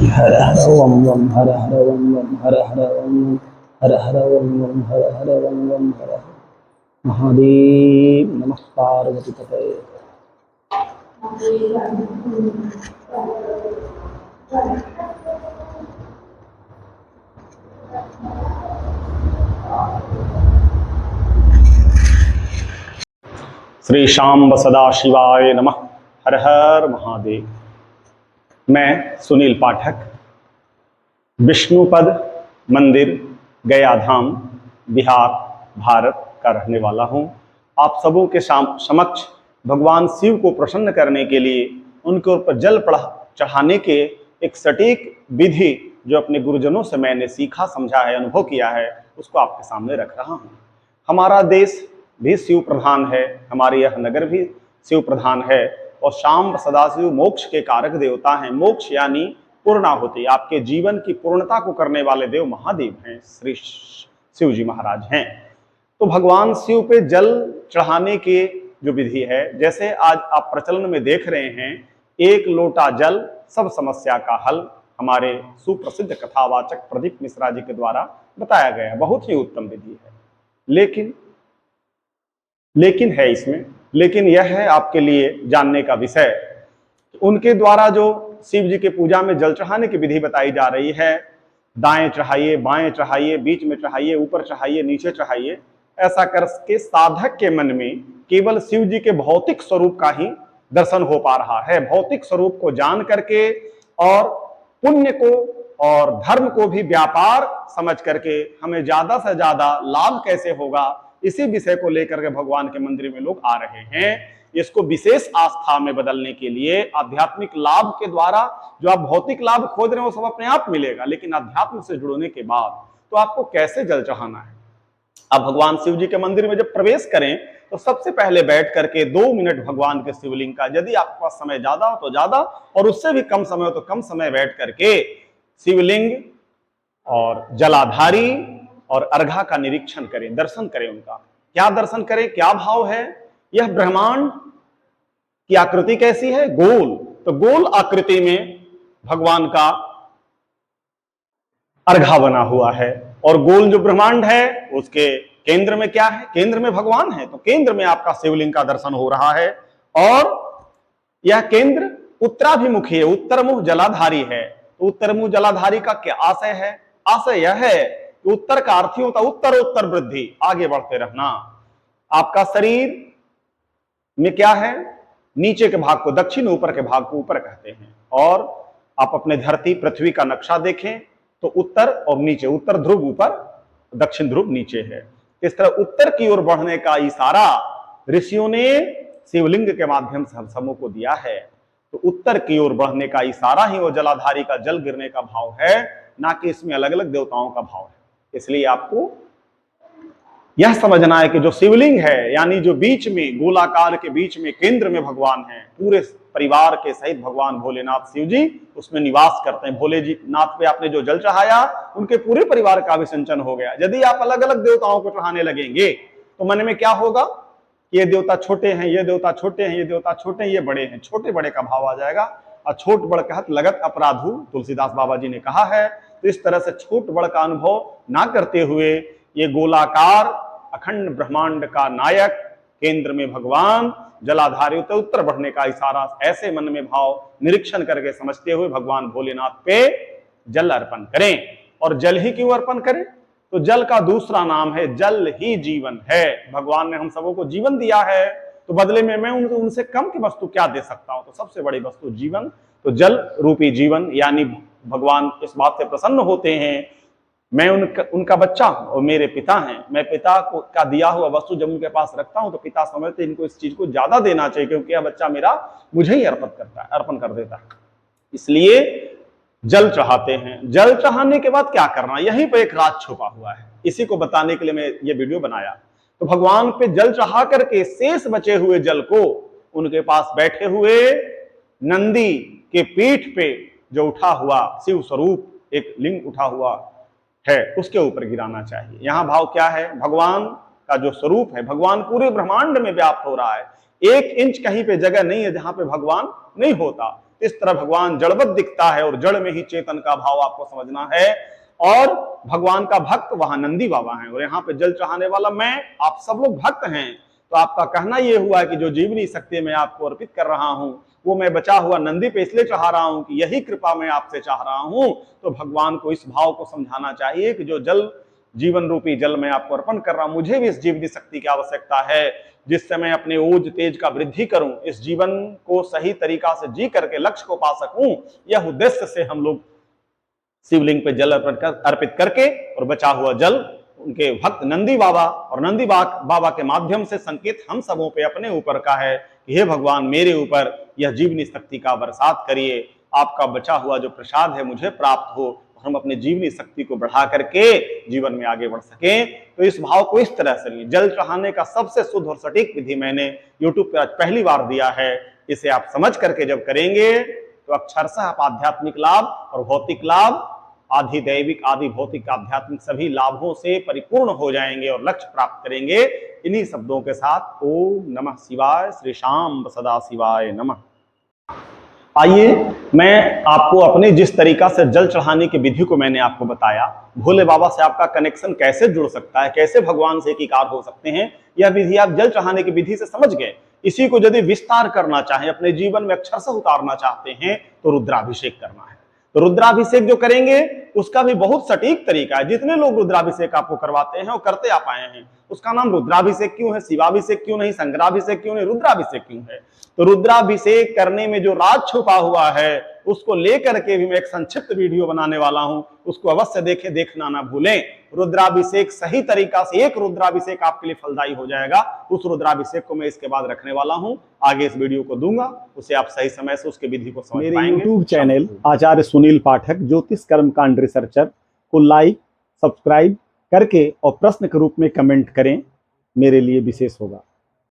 हर हर वम वम हर हर वम वम हर हर वम वम हर हर वम वम हर हर वम वम हर हर महादेव नमः पार्वती पतये। श्री शाम्ब सदा शिवाय नमः। हर हर महादेव। मैं सुनील पाठक विष्णुपद मंदिर गया धाम बिहार भारत का रहने वाला हूँ। आप सबों के समक्ष भगवान शिव को प्रसन्न करने के लिए उनके ऊपर जल चढ़ाने के एक सटीक विधि जो अपने गुरुजनों से मैंने सीखा, समझा है, अनुभव किया है, उसको आपके सामने रख रहा हूँ। हमारा देश भी शिव प्रधान है, हमारे यह नगर भी शिव प्रधान है और शाम्ब सदाशिव मोक्ष के कारक देवता हैं। मोक्ष यानी पूर्णाहुति, आपके जीवन की पूर्णता को करने वाले देव महादेव हैं, श्री शिव जी महाराज हैं। तो भगवान शिव पे जल चढ़ाने की जो विधि है, जैसे आज आप प्रचलन में देख रहे हैं, एक लोटा जल सब समस्या का हल, हमारे सुप्रसिद्ध कथावाचक प्रदीप मिश्रा जी के द्वारा बताया गया। बहुत ही उत्तम विधि है, लेकिन है इसमें, लेकिन यह है आपके लिए जानने का विषय। उनके द्वारा जो शिव जी के पूजा में जल चढ़ाने की विधि बताई जा रही है, दाएं चढ़ाइए, बाएं चढ़ाइए, बीच में चढ़ाइए, ऊपर चढ़ाइए, नीचे चढ़ाइए, ऐसा करके साधक के मन में केवल शिव जी के भौतिक स्वरूप का ही दर्शन हो पा रहा है। भौतिक स्वरूप को जान करके और पुण्य को और धर्म को भी व्यापार समझ करके हमें ज्यादा से ज्यादा लाभ कैसे होगा, इसी विषय को लेकर के भगवान के मंदिर में लोग आ रहे हैं। इसको विशेष आस्था में बदलने के लिए आध्यात्मिक लाभ के द्वारा, जो आप भौतिक लाभ खोज रहे हो वो सब अपने आप मिलेगा, लेकिन अध्यात्म से जुड़ने के बाद तो आपको कैसे जल चढ़ाना है। अब भगवान शिव जी के मंदिर में जब प्रवेश करें तो सबसे पहले बैठ करके 2 मिनट भगवान के शिवलिंग का, यदि आपके पास समय ज्यादा हो तो ज्यादा और उससे भी कम समय हो तो कम समय बैठ करके शिवलिंग और जलाधारी और अर्घा का निरीक्षण करें, दर्शन करें। उनका क्या दर्शन करें, क्या भाव है। यह ब्रह्मांड की आकृति कैसी है, गोल, तो गोल आकृति में भगवान का अर्घा बना हुआ है और गोल जो ब्रह्मांड है उसके केंद्र में क्या है, केंद्र में भगवान है, तो केंद्र में आपका शिवलिंग का दर्शन हो रहा है। और यह केंद्र उत्तराभिमुखी है, उत्तरमुख जलाधारी है। तो उत्तरमुख जलाधारी का क्या आशय है, आशय यह है कि उत्तर का अर्थ होता उत्तर वृद्धि, आगे बढ़ते रहना। आपका शरीर में क्या है, नीचे के भाग को दक्षिण, ऊपर के भाग को ऊपर कहते हैं। और आप अपने धरती पृथ्वी का नक्शा देखें तो उत्तर और नीचे, उत्तर ध्रुव ऊपर, दक्षिण ध्रुव नीचे है। इस तरह उत्तर की ओर बढ़ने का इशारा ऋषियों ने शिवलिंग के माध्यम से हम सबों को दिया है। तो उत्तर की ओर बढ़ने का इशारा ही वो जलाधारी का जल गिरने का भाव है, ना कि इसमें अलग अलग देवताओं का भाव है। इसलिए आपको यह समझना है कि जो शिवलिंग है, यानी जो बीच में गोलाकार के बीच में केंद्र में भगवान है, पूरे परिवार के सहित भगवान भोलेनाथ शिव जी उसमें निवास करते हैं। भोले जी नाथ पे आपने जो जल चढ़ाया, उनके पूरे परिवार का विसंचन हो गया। यदि आप अलग अलग देवताओं को चढ़ाने लगेंगे तो मन में क्या होगा, ये देवता छोटे हैं, ये देवता छोटे हैं, ये देवता छोटे हैं, ये बड़े हैं, छोटे बड़े का भाव आ जाएगा। और छोट बड़ कहत लगत अपराधु, तुलसीदास बाबा जी ने कहा है। तो इस तरह से छोट बड़ का अनुभव ना करते हुए ये गोलाकार अखंड ब्रह्मांड का नायक, केंद्र में भगवान, जलाधारी उत्तर बढ़ने का इशारा, ऐसे मन में भाव निरीक्षण करके समझते हुए भगवान भोलेनाथ पे जल अर्पण करें। और जल ही क्यों अर्पण करें, तो जल का दूसरा नाम है जल ही जीवन है। भगवान ने हम सबों को जीवन दिया है, तो बदले में मैं उनसे कम की वस्तु क्या दे सकता हूं, तो सबसे बड़ी वस्तु जीवन। तो जल रूपी जीवन, यानी भगवान इस बात से प्रसन्न होते हैं, मैं उनका बच्चा हूं और मेरे पिता हैं, मैं पिता को का दिया हुआ वस्तु जब उनके पास रखता हूं तो पिता समझते इनको इस चीज को ज्यादा देना चाहिए, क्योंकि यह बच्चा मेरा मुझे ही अर्पण कर देता है। इसलिए जल चढ़ाते हैं। जल चढ़ाने के बाद क्या करना, यहीं पर एक राज छुपा हुआ है, इसी को बताने के लिए मैं ये वीडियो बनाया। तो भगवान पे जल चढ़ा करके शेष बचे हुए जल को उनके पास बैठे हुए नंदी के पीठ पे जो उठा हुआ शिव स्वरूप एक लिंग उठा हुआ है उसके ऊपर गिराना चाहिए। यहां भाव क्या है, भगवान का जो स्वरूप है, भगवान पूरे ब्रह्मांड में व्याप्त हो रहा है। 1 इंच कहीं पे जगह नहीं है जहां पे भगवान नहीं होता। किस तरह भगवान जड़वत दिखता है और जड़ में ही चेतन का भाव आपको समझना है। और भगवान का भक्त वहां नंदी बाबा हैं और यहाँ पे जल चढ़ाने वाला मैं, आप सब लोग भक्त हैं। तो आपका कहना यह हुआ कि जो जीवनी शक्ति मैं आपको अर्पित कर रहा हूं वो मैं बचा हुआ नंदी पे इसलिए चढ़ा रहा हूं कि यही कृपा मैं आपसे चाह रहा हूं। तो भगवान को इस भाव को समझाना चाहिए कि जो जल, जीवन रूपी जल मैं आपको अर्पण कर रहा हूं, मुझे भी इस जीवनी शक्ति की आवश्यकता है जिससे मैं अपने ओज तेज का वृद्धि करूं, इस जीवन को सही तरीका से जी करके लक्ष्य को पा सकूं। यह उद्देश्य से हम लोग शिवलिंग पे जल अर्पित करके और बचा हुआ जल उनके भक्त नंदी बाबा और नंदी बाबा के माध्यम से संकेत हम सबों पे अपने ऊपर का है कि हे भगवान मेरे ऊपर यह जीवनी शक्ति का बरसात करिए, आपका बचा हुआ जो प्रसाद है मुझे प्राप्त हो, हम अपने जीवनी शक्ति को बढ़ा करके जीवन में आगे बढ़ सकें। तो इस भाव को इस तरह से जल चढ़ाने का सबसे शुद्ध और सटीक विधि मैंने यूट्यूब पर आज पहली बार दिया है। इसे आप समझ करके जब करेंगे तो अक्षरशः आप आध्यात्मिक लाभ और भौतिक लाभ, आधि दैविक आदि भौतिक आध्यात्मिक सभी लाभों से परिपूर्ण हो जाएंगे और लक्ष्य प्राप्त करेंगे। इन्हीं शब्दों के साथ ओम नमः शिवाय, श्री शाम सदा शिवाय नमः। आइए मैं आपको अपने जिस तरीका से जल चढ़ाने की विधि को मैंने आपको बताया, भोले बाबा से आपका कनेक्शन कैसे जुड़ सकता है, कैसे भगवान से एकीकार हो सकते हैं, यह विधि आप जल चढ़ाने की विधि से समझ गए। इसी को यदि विस्तार करना चाहें, अपने जीवन में अक्षरशः उतारना चाहते हैं तो रुद्राभिषेक करना है। तो रुद्राभिषेक जो करेंगे उसका भी बहुत सटीक तरीका है। जितने लोग रुद्राभिषेक आपको करवाते हैं वो करते आप आए हैं। उसका नाम रुद्राभिषेक क्यों है, शिवाभिषेक क्यों नहीं, शंकराभिषेक क्यों नहीं, रुद्राभिषेक क्यों है? तो रुद्राभिषेक करने में जो राज छुपा हुआ है उसको लेकर के भी मैं एक संक्षिप्त वीडियो बनाने वाला हूं, उसको अवश्य देखें, देखना ना भूलें। रुद्राभिषेक सही तरीका से, एक रुद्राभिषेक आपके लिए फलदायी हो जाएगा। उस रुद्राभिषेक को मैं इसके बाद रखने वाला हूं, आगे इस वीडियो को दूंगा, उसे आप सही समय से उसके विधि को समझ पाएंगे। यूट्यूब चैनल आचार्य सुनील पाठक ज्योतिष कर्मकांड रिसर्चर को लाइक, सब्सक्राइब करके और प्रश्न के रूप में कमेंट करें, मेरे लिए विशेष होगा।